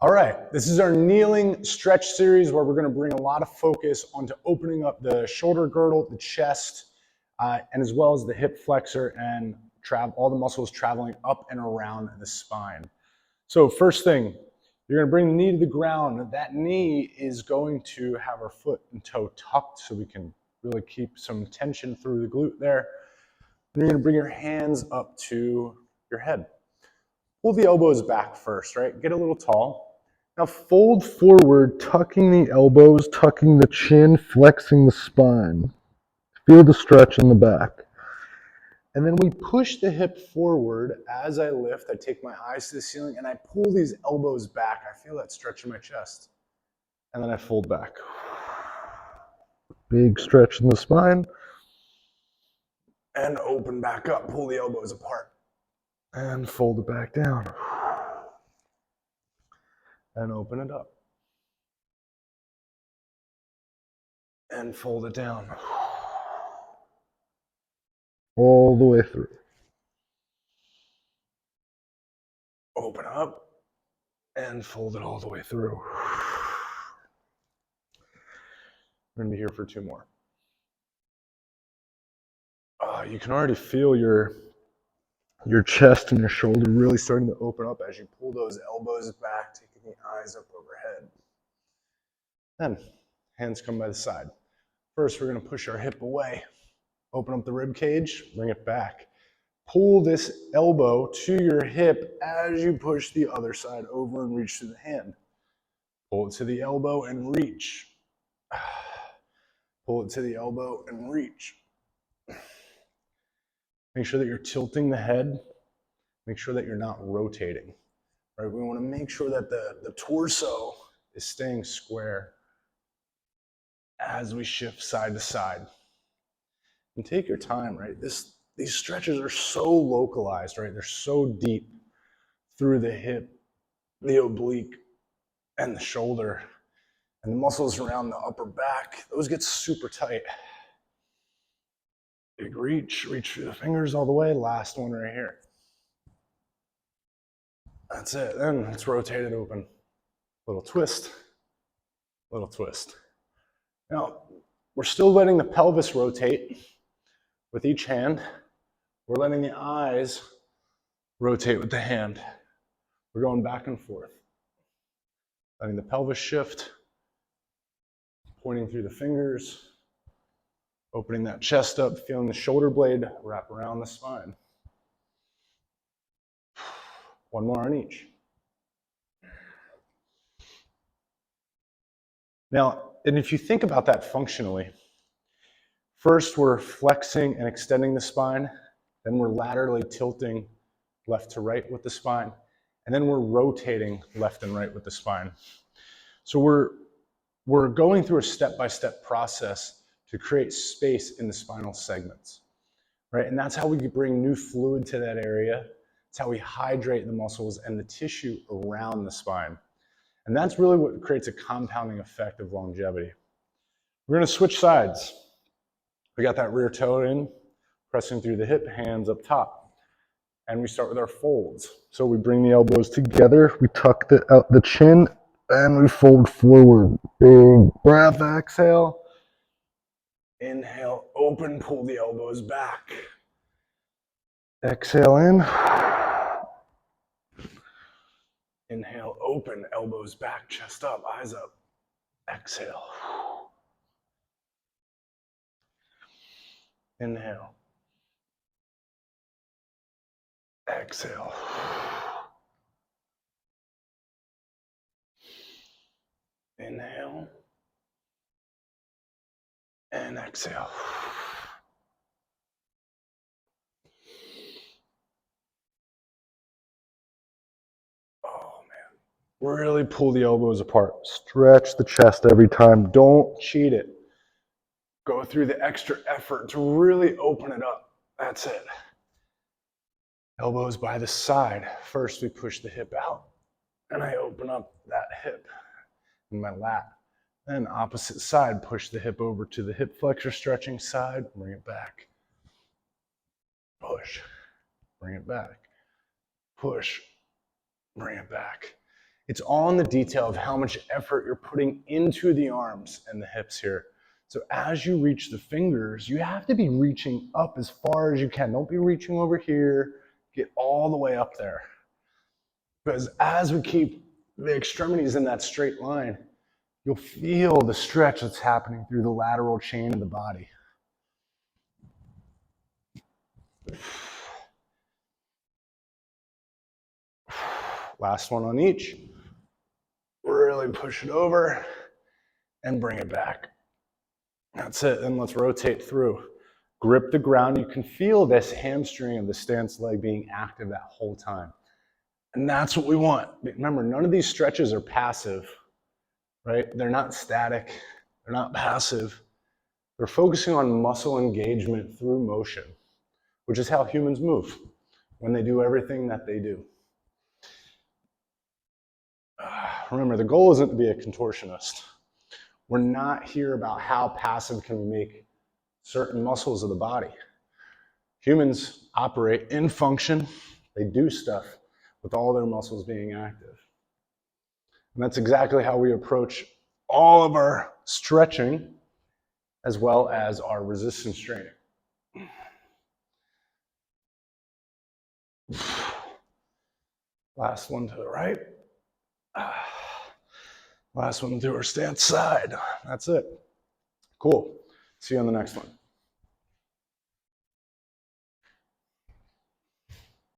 All right, this is our kneeling stretch series where we're going to bring a lot of focus onto opening up the shoulder girdle, the chest, and as well as the hip flexor and all the muscles traveling up and around the spine. So first thing, you're going to bring the knee to the ground. That knee is going to have our foot and toe tucked so we can really keep some tension through the glute there. And you're going to bring your hands up to your head. Pull the elbows back first, right? Get a little tall. Now fold forward, tucking the elbows, tucking the chin, flexing the spine. Feel the stretch in the back. And then we push the hip forward as I lift. I take my eyes to the ceiling and I pull these elbows back. I feel that stretch in my chest. And then I fold back. Big stretch in the spine. And open back up. Pull the elbows apart. And fold it back down. And open it up. And fold it down. All the way through. Open up and fold it all the way through. We're going to be here for 2 more. You can already feel your chest and your shoulder really starting to open up as you pull those elbows back, taking the eyes up overhead. Then, hands come by the side. First, we're going to push our hip away. Open up the rib cage, bring it back. Pull this elbow to your hip as you push the other side over and reach through the hand. Pull it to the elbow and reach. Pull it to the elbow and reach. Make sure that you're tilting the head. Make sure that you're not rotating. Right? We want to make sure that the torso is staying square as we shift side to side. And take your time, right? These stretches are so localized, right? They're so deep through the hip, the oblique, and the shoulder. And the muscles around the upper back, those get super tight. Big reach through the fingers all the way. Last one right here. That's it. Then let's rotate it open. Little twist, little twist. Now, we're still letting the pelvis rotate with each hand. We're letting the eyes rotate with the hand. We're going back and forth. Letting the pelvis shift, pointing through the fingers, opening that chest up, feeling the shoulder blade wrap around the spine. 1 more on each. Now, and if you think about that functionally, first we're flexing and extending the spine, then we're laterally tilting left to right with the spine, and then we're rotating left and right with the spine. So we're going through a step-by-step process to create space in the spinal segments, right? And that's how we bring new fluid to that area. It's how we hydrate the muscles and the tissue around the spine. And that's really what creates a compounding effect of longevity. We're going to switch sides. We got that rear toe in, pressing through the hip, hands up top. And we start with our folds. So we bring the elbows together, we tuck the chin, and we fold forward. Big breath, exhale. Inhale, open, pull the elbows back. Exhale in. Inhale, open, elbows back, chest up, eyes up. Exhale. Inhale. Exhale. Inhale. And exhale. Oh man. Really pull the elbows apart. Stretch the chest every time. Don't cheat it. Go through the extra effort to really open it up. That's it. Elbows by the side. First we push the hip out and I open up that hip in my lat. Then opposite side, push the hip over to the hip flexor stretching side, bring it back. Push, bring it back. Push, bring it back. It's all in the detail of how much effort you're putting into the arms and the hips here. So as you reach the fingers, you have to be reaching up as far as you can. Don't be reaching over here. Get all the way up there. Because as we keep the extremities in that straight line, you'll feel the stretch that's happening through the lateral chain of the body. Last one on each. Really push it over and bring it back. That's it. And let's rotate through. Grip the ground. You can feel this hamstring of the stance leg being active that whole time. And that's what we want. Remember, none of these stretches are passive, right? They're not static. They're not passive. They're focusing on muscle engagement through motion, which is how humans move when they do everything that they do. Remember, the goal isn't to be a contortionist. We're not here about how passive can we make certain muscles of the body. Humans operate in function. They do stuff with all their muscles being active. And that's exactly how we approach all of our stretching as well as our resistance training. Last one to the right. Last one to our stance side. That's it. Cool. See you on the next one.